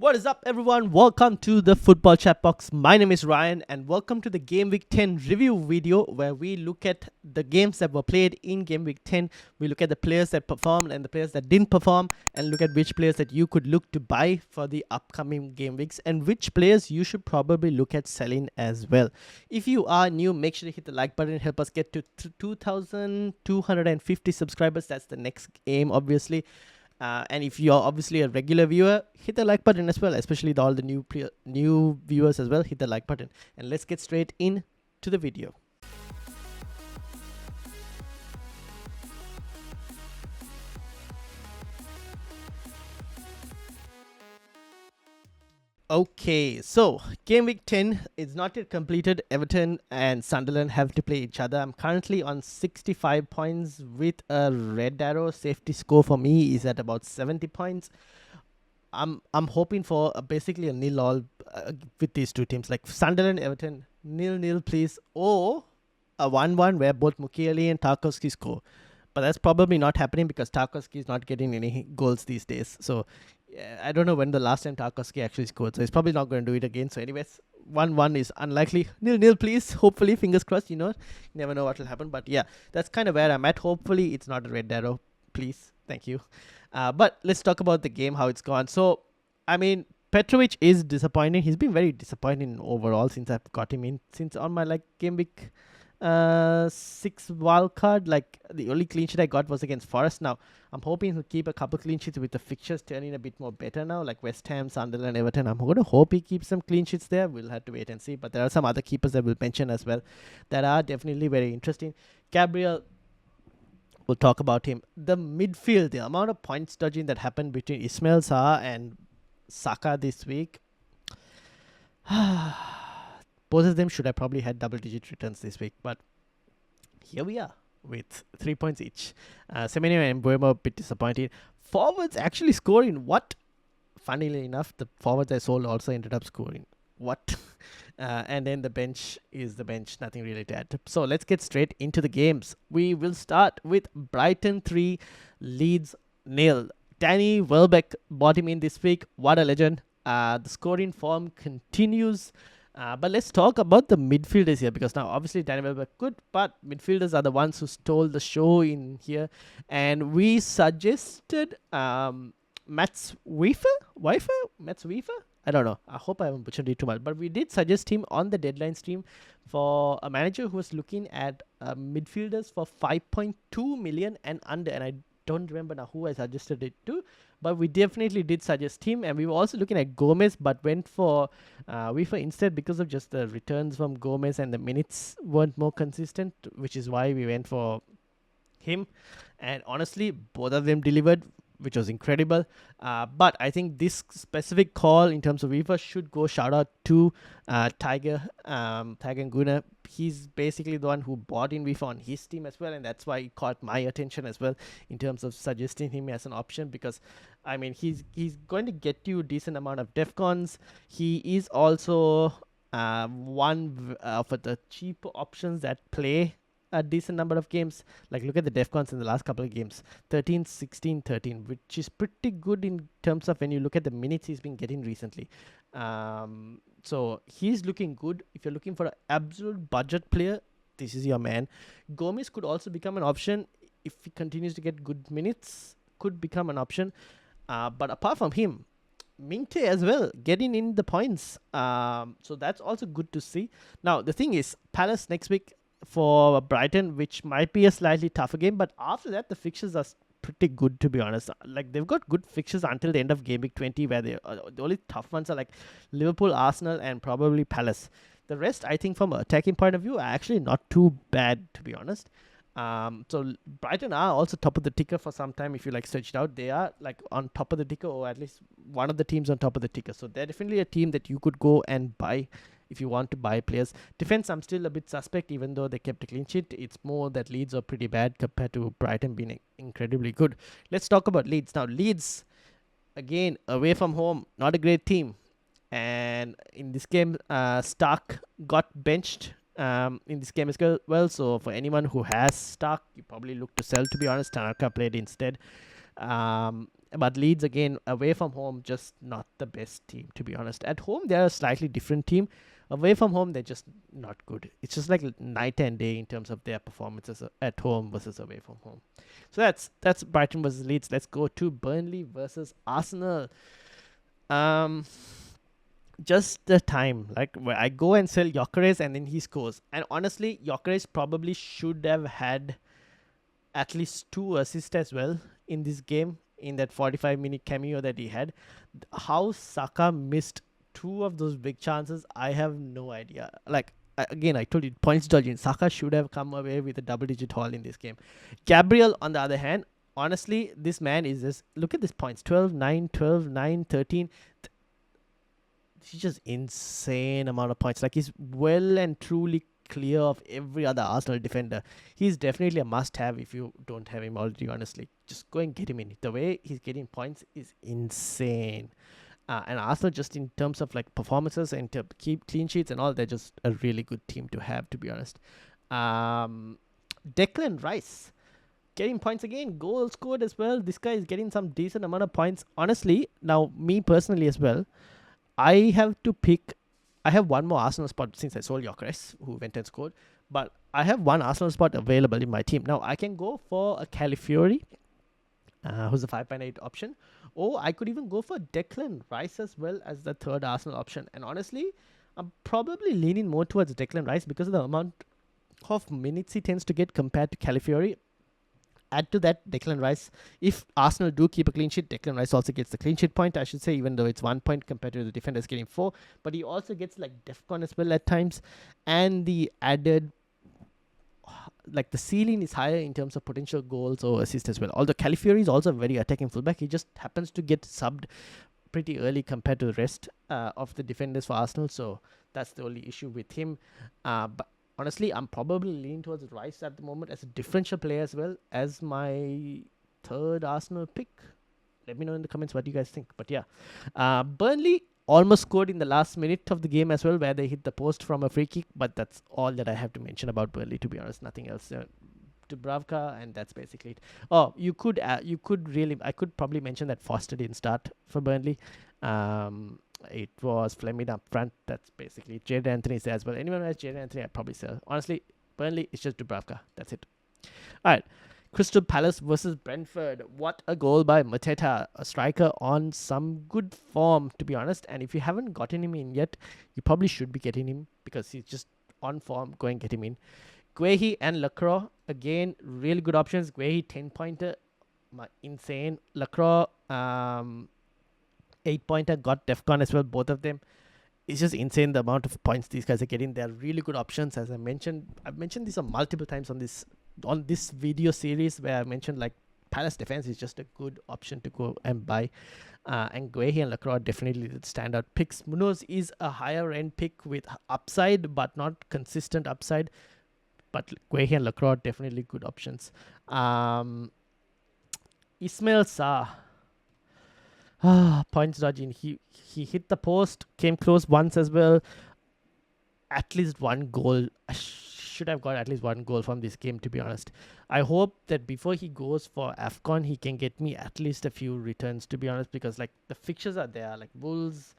What is up, everyone? Welcome to the Football Chatbox. My name is Ryan, and welcome to the Game Week 10 review video where we look at the games that were played in Game Week 10. We look at the players that performed and the players that didn't perform, and look at which players that you could look to buy for the upcoming game weeks, and which players you should probably look at selling as well. If you are new, make sure to hit the like button and help us get to 2,250 subscribers. That's the next aim, obviously. And if you're obviously a regular viewer, hit the like button as well, especially all the new viewers as well. Hit the like button, and let's get straight into the video. Okay, so game week 10 is not yet completed. Everton and Sunderland have to play each other. I'm currently on 65 points with a red arrow. Safety score for me is at about 70 points. I'm hoping for basically a nil all with these two teams, like Sunderland, Everton, 0-0 please, or a 1-1 where both Mukiele and Tarkowski score. But that's probably not happening because Tarkowski is not getting any goals these days. So I don't know when the last time Tarkowski actually scored. So he's probably not going to do it again. So anyways, 1-1 is unlikely. 0-0 please. Hopefully, fingers crossed, you never know what will happen. But yeah, that's kind of where I'm at. Hopefully, it's not a red arrow. Please. Thank you. But let's talk about the game, how it's gone. So, I mean, Petrovic is disappointing. He's been very disappointing overall since I've got him in. Since on my game week 6 wild card, like the only clean sheet I got was against Forest. Now I'm hoping to keep a couple clean sheets with the fixtures turning a bit more better now, like West Ham, Sunderland, Everton. I'm going to hope he keeps some clean sheets there. We'll have to wait and see. But there are some other keepers that we'll mention as well that are definitely very interesting. Gabriel, we'll talk about him. The midfield, the amount of points dodging that happened between Ismail Sarr and Saka this week. Both of them should have probably had double-digit returns this week, but here we are with 3 points each. Semenyo and Mbeumo a bit disappointing. Forwards actually scoring. What? Funnily enough, the forwards I sold also ended up scoring. What? And then the bench is the bench. Nothing really to add. So let's get straight into the games. We will start with Brighton 3, Leeds 0. Danny Welbeck bought him in this week. What a legend. The scoring form continues. But let's talk about the midfielders here, because now obviously Danny Welbeck good, but midfielders are the ones who stole the show in here. And we suggested Mats Wiefer? I don't know. I hope I haven't butchered it too much. But we did suggest him on the deadline stream for a manager who was looking at midfielders for 5.2 million and under. And I don't remember now who I suggested it to, but we definitely did suggest him. And we were also looking at Gomez, but went for Wiefer instead because of just the returns from Gomez and the minutes weren't more consistent, which is why we went for him. And honestly, both of them delivered, which was incredible. But I think this specific call in terms of Wiefer should go shout out to Tiger Nguna. He's basically the one who bought in Wiefer on his team as well, and that's why he caught my attention as well in terms of suggesting him as an option, because I mean he's going to get you a decent amount of defcons. He is also one for the cheap options that play a decent number of games. Like look at the defcons in the last couple of games, 13, 16, 13, which is pretty good in terms of when you look at the minutes he's been getting recently. So he's looking good. If you're looking for an absolute budget player, this is your man. Gomez could also become an option if he continues to get good minutes, could become an option. But apart from him, Minte as well, getting in the points. So that's also good to see. Now the thing is, Palace next week for Brighton, which might be a slightly tougher game, but after that the fixtures are pretty good, to be honest. Like they've got good fixtures until the end of game week 20, where the only tough ones are like Liverpool, Arsenal, and probably Palace. The rest, I think, from an attacking point of view, are actually not too bad, to be honest. So Brighton are also top of the ticker for some time. If you like search it out, they are like on top of the ticker, or at least one of the teams on top of the ticker. So they're definitely a team that you could go and buy if you want to buy players. Defense, I'm still a bit suspect, even though they kept a clean sheet. It's more that Leeds are pretty bad compared to Brighton being incredibly good. Let's talk about Leeds. Now, Leeds, again, away from home, not a great team. And in this game, Stark got benched in this game as well. So for anyone who has Stark, you probably look to sell, to be honest. Tanaka played instead. But Leeds, again, away from home, just not the best team, to be honest. At home, they're a slightly different team. Away from home, they're just not good. It's just like night and day in terms of their performances at home versus away from home. So that's Brighton versus Leeds. Let's go to Burnley versus Arsenal. Just the time, like where I go and sell Gyökeres and then he scores. And honestly, Gyökeres probably should have had at least 2 assists as well in this game, in that 45-minute cameo that he had. How Saka missed 2 of those big chances, I have no idea. Like, again, I told you, points dodging. Saka should have come away with a double-digit haul in this game. Gabriel, on the other hand, honestly, this man is just, look at this points, 12, 9, 12, 9, 13. He's just insane amount of points. Like, he's well and truly clear of every other Arsenal defender. He's definitely a must-have if you don't have him already, honestly. Just go and get him in. The way he's getting points is insane. And Arsenal, just in terms of like performances and to keep clean sheets and all, they're just a really good team to have, to be honest. Declan Rice getting points again. Goal scored as well. This guy is getting some decent amount of points. Honestly, now me personally as well, I have to pick. I have one more Arsenal spot since I sold Gyökeres, who went and scored. But I have one Arsenal spot available in my team. Now, I can go for a Califury, who's a 5.8 option. Or I could even go for Declan Rice as well as the third Arsenal option. And honestly, I'm probably leaning more towards Declan Rice because of the amount of minutes he tends to get compared to Califury. Add to that Declan Rice. If Arsenal do keep a clean sheet, Declan Rice also gets the clean sheet point, I should say, even though it's 1 point compared to the defenders getting 4. But he also gets like DEFCON as well at times. And the added, like the ceiling is higher in terms of potential goals or assists as well. Although Califury is also a very attacking fullback, he just happens to get subbed pretty early compared to the rest of the defenders for Arsenal. So that's the only issue with him. But honestly, I'm probably leaning towards Rice at the moment as a differential player as well as my third Arsenal pick. Let me know in the comments what you guys think. But yeah, Burnley almost scored in the last minute of the game as well, where they hit the post from a free kick. But that's all that I have to mention about Burnley, to be honest. Nothing else. Dubravka, and that's basically it. Oh, I could probably mention that Foster didn't start for Burnley. It was Fleming up front. That's basically it. Jadon Anthony is there as well. Anyone who has Jadon Anthony, I'd probably sell. Honestly, Burnley, it's just Dubravka. That's it. All right. Crystal Palace versus Brentford. What a goal by Mateta, a striker on some good form, to be honest. And if you haven't gotten him in yet, you probably should be getting him because he's just on form. Go and get him in. Guehi and Lacroix, again, really good options. Guehi, 10-pointer, insane. Lacroix, 8-pointer, got DEFCON as well, both of them. It's just insane the amount of points these guys are getting. They're really good options, as I mentioned. I've mentioned this multiple times on this video series, where I mentioned like Palace defense is just a good option to go and buy. And Guehi and Lacroix definitely the standout picks. Munoz is a higher end pick with upside, but not consistent upside. But Guehi and Lacroix definitely good options. Ismail Sarr. Points dodging. He hit the post, came close once as well. At least one goal. I should have got at least one goal from this game, to be honest. I hope that before he goes for AFCON, he can get me at least a few returns, to be honest, because like the fixtures are there, like Wolves,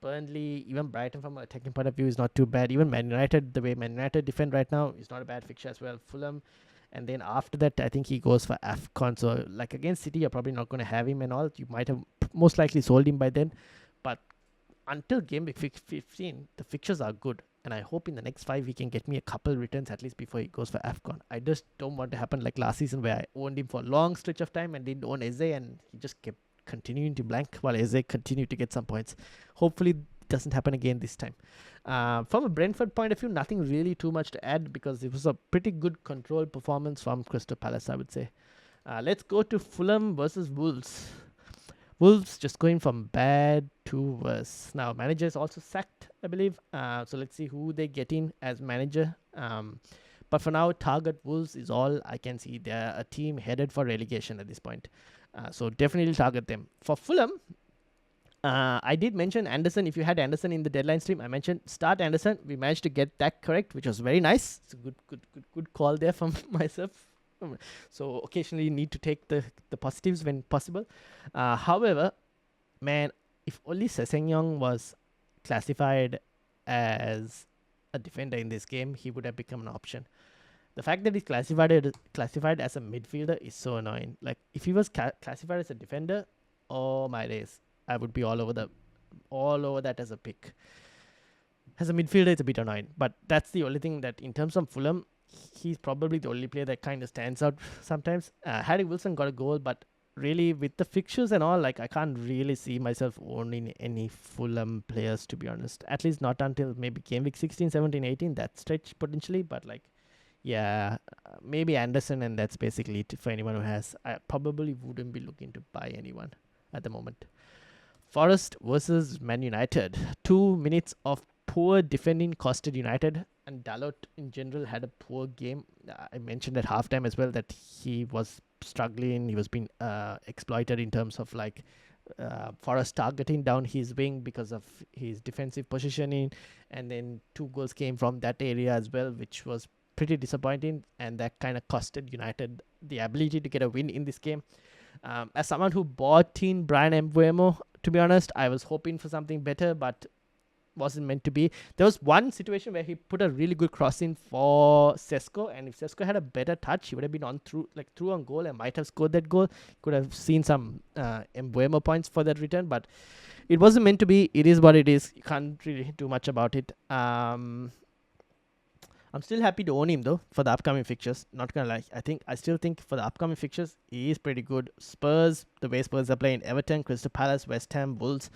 Burnley, even Brighton from a attacking point of view is not too bad. Even Man United, the way Man United defend right now, is not a bad fixture as well. Fulham. And then after that, I think he goes for AFCON. So, like against City, you're probably not going to have him and all. You might have most likely sold him by then. But until game week 15, the fixtures are good. And I hope in the next 5, he can get me a couple returns at least before he goes for AFCON. I just don't want to happen like last season, where I owned him for a long stretch of time and didn't own Eze, and he just kept continuing to blank while Eze continued to get some points. Hopefully, it doesn't happen again this time. From a Brentford point of view, nothing really too much to add because it was a pretty good controlled performance from Crystal Palace, I would say. Let's go to Fulham versus Wolves. Wolves just going from bad to worse. Now, manager is also sacked, I believe. So let's see who they get in as manager. But for now, target Wolves is all I can see. They're a team headed for relegation at this point. So definitely target them. For Fulham, I did mention Anderson. If you had Anderson in the deadline stream, I mentioned start Anderson. We managed to get that correct, which was very nice. It's a good call there from myself. So occasionally you need to take the positives when possible. However, man, if only Sessegnon was classified as a defender in this game, he would have become an option. The fact that he's classified as a midfielder is so annoying. Like if he was classified as a defender, oh my days, I would be all over that as a pick. As a midfielder, it's a bit annoying, but that's the only thing that in terms of Fulham, he's probably the only player that kind of stands out sometimes. Harry Wilson got a goal, but really with the fixtures and all, like I can't really see myself owning any Fulham players, to be honest. At least not until maybe game week 16, 17, 18, that stretch potentially, but like, yeah, maybe Anderson, and that's basically it for anyone who has. I probably wouldn't be looking to buy anyone at the moment. Forest versus Man United. 2 minutes of poor defending costed United, and Dalot in general had a poor game. I mentioned at halftime as well that he was struggling. He was being exploited in terms of like Forest targeting down his wing because of his defensive positioning, and then 2 goals came from that area as well, which was pretty disappointing, and that kind of costed United the ability to get a win in this game. As someone who bought in Bryan Mbeumo, to be honest, I was hoping for something better, but wasn't meant to be. There was one situation where he put a really good cross in for Sesko, and if Sesko had a better touch, he would have been through on goal and might have scored that goal. Could have seen some Mbeumo points for that return, but it wasn't meant to be. It is what it is. You can't really do much about it. I'm still happy to own him though for the upcoming fixtures. Not gonna lie, I still think for the upcoming fixtures he is pretty good. Spurs, the way Spurs are playing, Everton, Crystal Palace, West Ham, Wolves.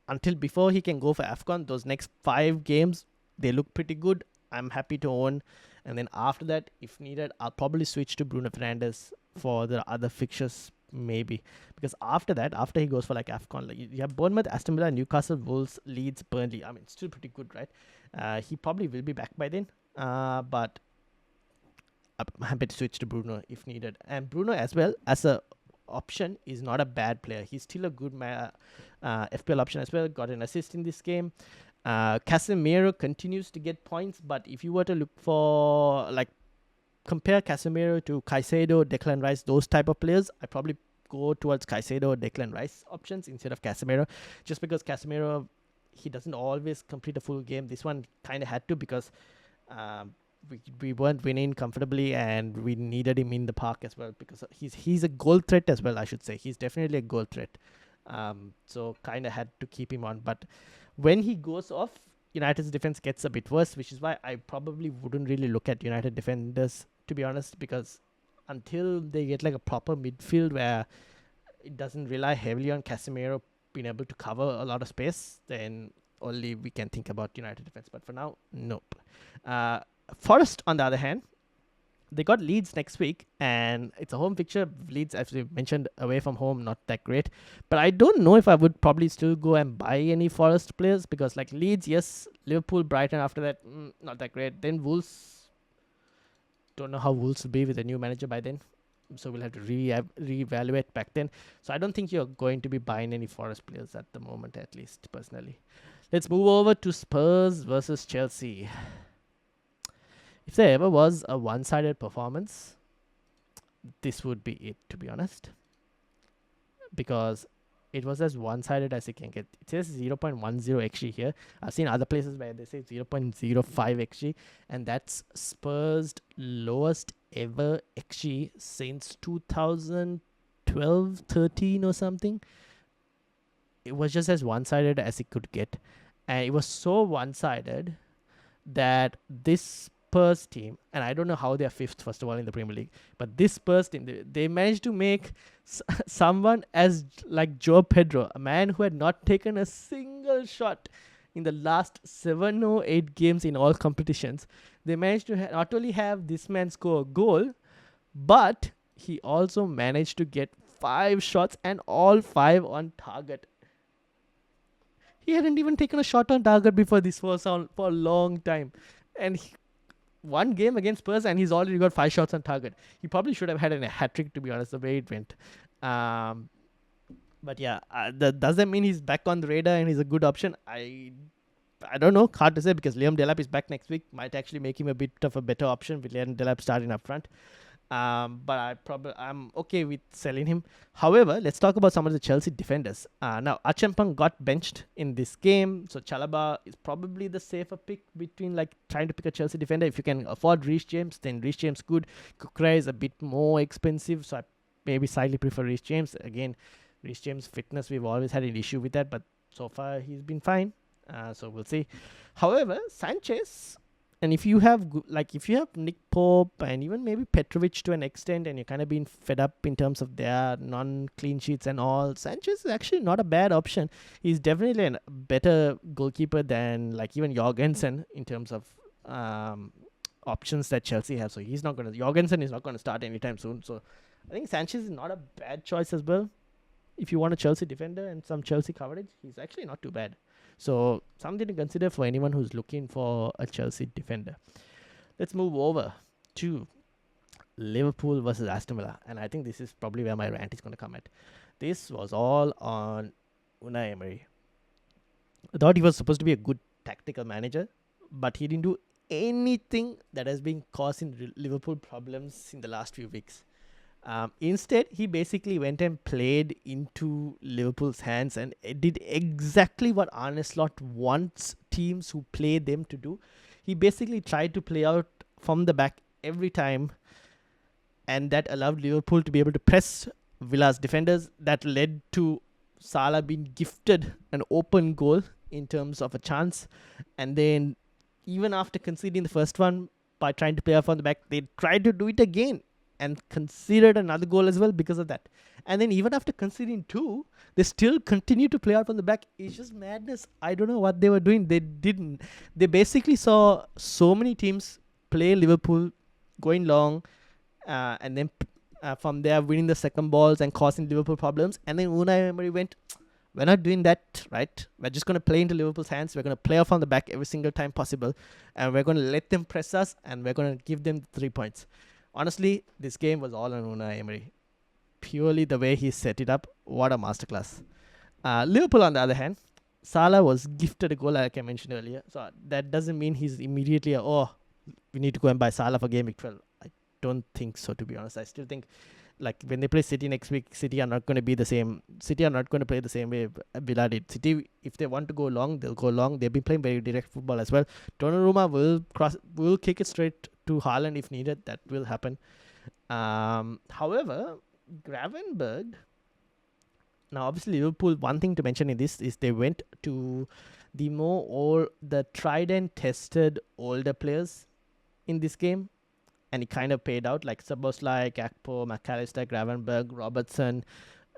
Until before he can go for AFCON, those next 5 games they look pretty good. I'm happy to own, and then after that, if needed, I'll probably switch to Bruno Fernandes for the other fixtures maybe, because after that, after he goes for like AFCON, like you have Bournemouth, Aston Villa, Newcastle, Wolves, Leeds, Burnley. I mean, it's still pretty good, right? He probably will be back by then. But I'm happy to switch to Bruno if needed. And Bruno as well as a option is not a bad player. He's still a good FPL option as well. Got an assist in this game. Casemiro continues to get points, but if you were to look for like compare Casemiro to Caicedo, Declan Rice, those type of players, I probably go towards Caicedo or Declan Rice options instead of Casemiro, just because Casemiro, he doesn't always complete a full game. This one kind of had to, because we weren't winning comfortably and we needed him in the park as well, because he's a goal threat as well, I should say. He's definitely a goal threat. So kind of had to keep him on. But when he goes off, United's defense gets a bit worse, which is why I probably wouldn't really look at United defenders, to be honest, because until they get like a proper midfield where it doesn't rely heavily on Casemiro being able to cover a lot of space, then only we can think about United defense. But for now, nope. Forest, on the other hand, they got Leeds next week, and it's a home fixture. Leeds, as we mentioned, away from home, not that great. But I don't know if I would probably still go and buy any Forest players, because like Leeds, yes, Liverpool, Brighton after that, not that great. Then Wolves, don't know how Wolves will be with a new manager by then. So we'll have to reevaluate back then. So I don't think you're going to be buying any Forest players at the moment, at least personally. Let's move over to Spurs versus Chelsea. If there ever was a one-sided performance, this would be it, to be honest. Because it was as one-sided as it can get. It says 0.10 XG here. I've seen other places where they say 0.05 XG, and that's Spurs' lowest ever XG since 2012, 13 or something. It was just as one-sided as it could get. And it was so one-sided that this Spurs team, and I don't know how they're 5th, first of all, in the Premier League, but this Spurs team, they managed to make someone as like Joe Pedro, a man who had not taken a single shot in the last 7 or 8 games in all competitions. They managed to not only have this man score a goal, but he also managed to get 5 shots and all 5 on target. He hadn't even taken a shot on target before this for a long time. And one game against Spurs and he's already got 5 shots on target. He probably should have had a hat-trick, to be honest, the way it went. But yeah, does that mean he's back on the radar and he's a good option? I don't know. Hard to say, because Liam Delap is back next week. Might actually make him a bit of a better option with Liam Delap starting up front. But I'm okay with selling him. However, let's talk about some of the Chelsea defenders. Now Achampong got benched in this game, so Chalobah is probably the safer pick between like trying to pick a Chelsea defender. If you can afford Reece James, then Reece James good. Kukre is a bit more expensive, so I maybe slightly prefer Reece James. Again, Reece James' fitness, we've always had an issue with that, but so far he's been fine. So we'll see. However, Sanchez, and if you have Nick Pope and even maybe Petrovic to an extent, and you're kind of being fed up in terms of their non-clean sheets and all, Sanchez is actually not a bad option. He's definitely a better goalkeeper than like even Jorgensen in terms of options that Chelsea have. So Jorgensen is not going to start anytime soon. So I think Sanchez is not a bad choice as well. If you want a Chelsea defender and some Chelsea coverage, he's actually not too bad. So something to consider for anyone who's looking for a Chelsea defender. Let's move over to Liverpool versus Aston Villa. And I think this is probably where my rant is going to come at. This was all on Unai Emery. I thought he was supposed to be a good tactical manager, but he didn't do anything that has been causing Liverpool problems in the last few weeks. Instead, he basically went and played into Liverpool's hands and did exactly what Arne Slot wants teams who play them to do. He basically tried to play out from the back every time, and that allowed Liverpool to be able to press Villa's defenders. That led to Salah being gifted an open goal in terms of a chance, and then even after conceding the first one by trying to play out from the back, they tried to do it again and conceded another goal as well because of that. And then even after conceding 2, they still continue to play out from the back. It's just madness. I don't know what they were doing. They basically saw so many teams play Liverpool going long, and then from there winning the second balls and causing Liverpool problems. And then Unai Emery went, we're not doing that, right? We're just going to play into Liverpool's hands. We're going to play off from the back every single time possible. And we're going to let them press us, and we're going to give them 3 points. Honestly, this game was all on Unai Emery. Purely the way he set it up, what a masterclass. Liverpool, on the other hand, Salah was gifted a goal like I mentioned earlier. So that doesn't mean he's immediately, we need to go and buy Salah for Game Week 12. I don't think so, to be honest. I still think like when they play City next week, City are not going to be the same. City are not going to play the same way Villa did. City, if they want to go long, they'll go long. They've been playing very direct football as well. Donnarumma will kick it straight to Haaland if needed. That will happen. However, Gravenberg. Now, obviously, Liverpool. One thing to mention in this is they went to the tried and tested older players in this game. And it kind of paid out, like Szoboszlai, Gakpo, McAllister, Gravenberg, Robertson,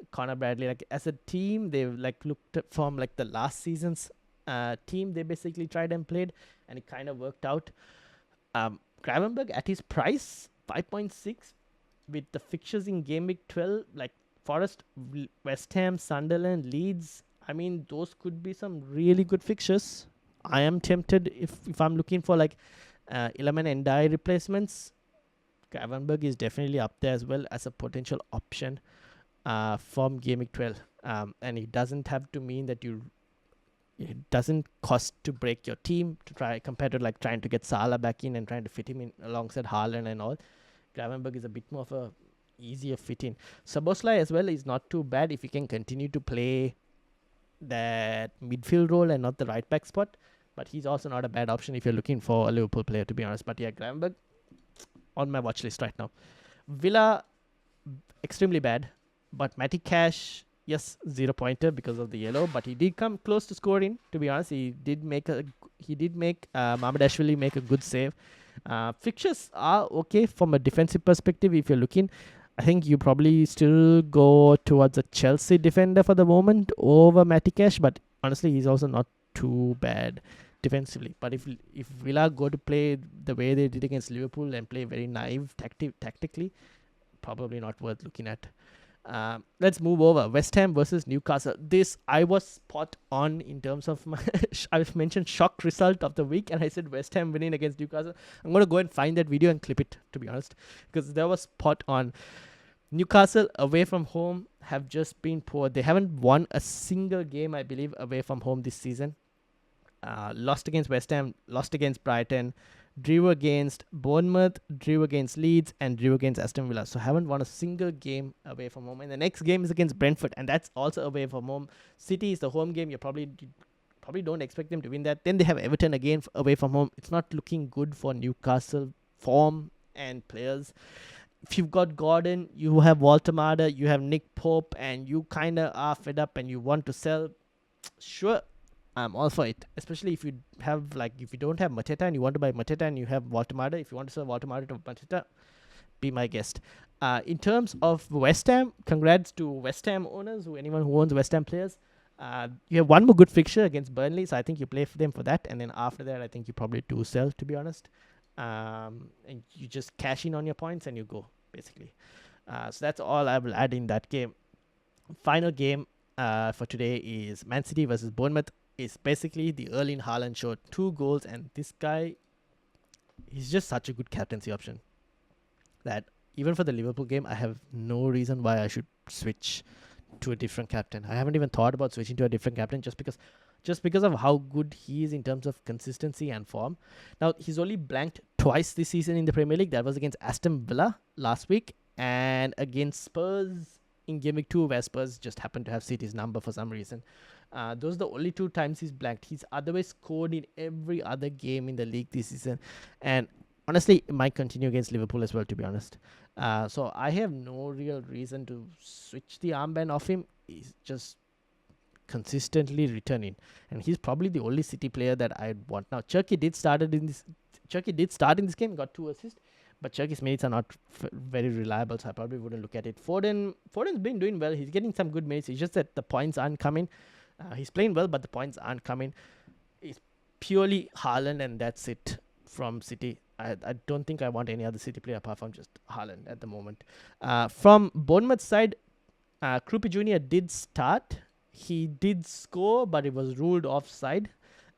Connor Bradley. Like as a team, they've like looked from like the last season's team. They basically tried and played, and it kind of worked out. Gravenberg at his price, 5.6, with the fixtures in Game Week 12, like Forest, West Ham, Sunderland, Leeds. I mean, those could be some really good fixtures. I am tempted if I'm looking for like Iliman and Ndiaye replacements. Gravenberg is definitely up there as well as a potential option from Game Week 12. And it doesn't have to mean that it doesn't cost to break your team to try compared to like trying to get Salah back in and trying to fit him in alongside Haaland and all. Gravenberg is a bit more of a easier fit in. Szoboszlai as well is not too bad if you can continue to play that midfield role and not the right back spot. But he's also not a bad option if you're looking for a Liverpool player, to be honest. But yeah, Gravenberg on my watch list right now. Villa, extremely bad. But Matty Cash, yes, 0-pointer because of the yellow. But he did come close to scoring, to be honest. He did make Mamardashvili make a good save. Fixtures are okay from a defensive perspective if you're looking. I think you probably still go towards a Chelsea defender for the moment over Matty Cash. But honestly, he's also not too bad defensively. But if Villa go to play the way they did against Liverpool and play very naive tactically, probably not worth looking at. Let's move over. West Ham versus Newcastle. This I was spot on in terms of my I've mentioned shock result of the week, and I said West Ham winning against Newcastle. I'm gonna go and find that video and clip it, to be honest, because that was spot on. Newcastle away from home have just been poor. They haven't won a single game, I believe, away from home this season. Lost against West Ham, lost against Brighton, drew against Bournemouth, drew against Leeds, and drew against Aston Villa. So haven't won a single game away from home. And the next game is against Brentford, and that's also away from home. City is the home game. You probably don't expect them to win that. Then they have Everton again away from home. It's not looking good for Newcastle form and players. If you've got Gordon, you have Walter Mada, you have Nick Pope, and you kind of are fed up and you want to sell, sure, I'm all for it. Especially if you have, like, if you don't have Mateta and you want to buy Mateta and you have Walter Mada, if you want to sell Walter Mada to Mateta, be my guest. In terms of West Ham, congrats to West Ham owners, anyone who owns West Ham players. You have one more good fixture against Burnley, so I think you play for them for that, and then after that, I think you probably do sell, to be honest. And you just cash in on your points and you go, basically. So that's all I will add in that game. Final game for today is Man City versus Bournemouth. It's basically the Erling Haaland show. 2 goals, and this guy, he's just such a good captaincy option that even for the Liverpool game, I have no reason why I should switch to a different captain. I haven't even thought about switching to a different captain just because of how good he is in terms of consistency and form. Now, he's only blanked twice this season in the Premier League. That was against Aston Villa last week and against Spurs in Game Week 2, where Spurs just happened to have City's number for some reason. Those are the only 2 times he's blanked. He's otherwise scored in every other game in the league this season. And honestly, it might continue against Liverpool as well, to be honest. So I have no real reason to switch the armband off him. He's just consistently returning, and he's probably the only City player that I want now. Cherki did start in this game, got 2 assists, but Cherki's minutes are not very reliable, so I probably wouldn't look at it. Foden's been doing well. He's getting some good minutes. It's just that the points aren't coming. He's playing well, but the points aren't coming. It's purely Haaland, and that's it from City. I don't think I want any other City player apart from just Haaland at the moment. From Bournemouth's side, CRYvBRE Jr. did start. He did score, but it was ruled offside.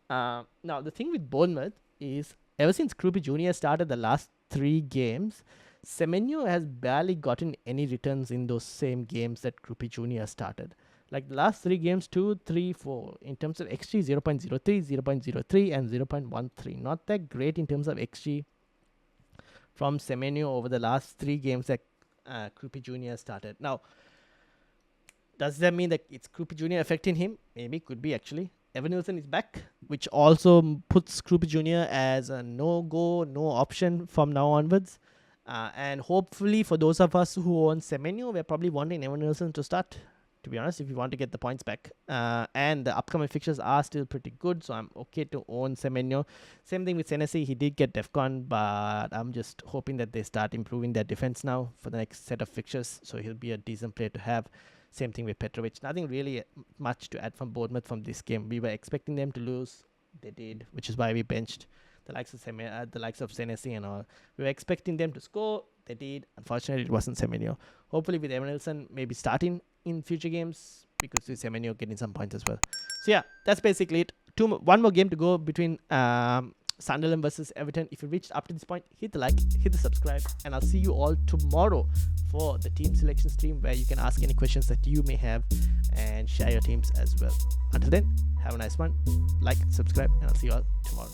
Now, the thing with Bournemouth is, ever since CRYvBRE Jr. started the last 3 games, Semenyo has barely gotten any returns in those same games that CRYvBRE Jr. started. Like the last 3 games, 2, 3, 4. In terms of XG, 0.03, 0.03, and 0.13. Not that great in terms of XG from Semenyo over the last 3 games that CRYvBRE Jr. started. Now, does that mean that it's CRYvBRE Jr. affecting him? Maybe, could be actually. Evan Nielsen is back, which also puts CRYvBRE Jr. as a no-go, no option from now onwards. And hopefully for those of us who own Semenyo, we're probably wanting Evan Nielsen to start, to be honest, if you want to get the points back. And the upcoming fixtures are still pretty good, so I'm okay to own Semenyo. Same thing with Senesi. He did get DEFCON, but I'm just hoping that they start improving their defense now for the next set of fixtures, so he'll be a decent player to have. Same thing with Petrovic. Nothing really much to add from Bournemouth from this game. We were expecting them to lose. They did, which is why we benched the likes of Senesi and all. We were expecting them to score. They did. Unfortunately, it wasn't Semenyo. Hopefully with Evan Nielsen maybe starting in future games, we could see Semenyo getting some points as well. So yeah, that's basically it. One more game to go between Sunderland versus Everton. If you reached up to this point, hit the like, hit the subscribe, and I'll see you all tomorrow for the team selection stream, where you can ask any questions that you may have and share your teams as well. Until then, have a nice one. Like, subscribe, and I'll see you all tomorrow.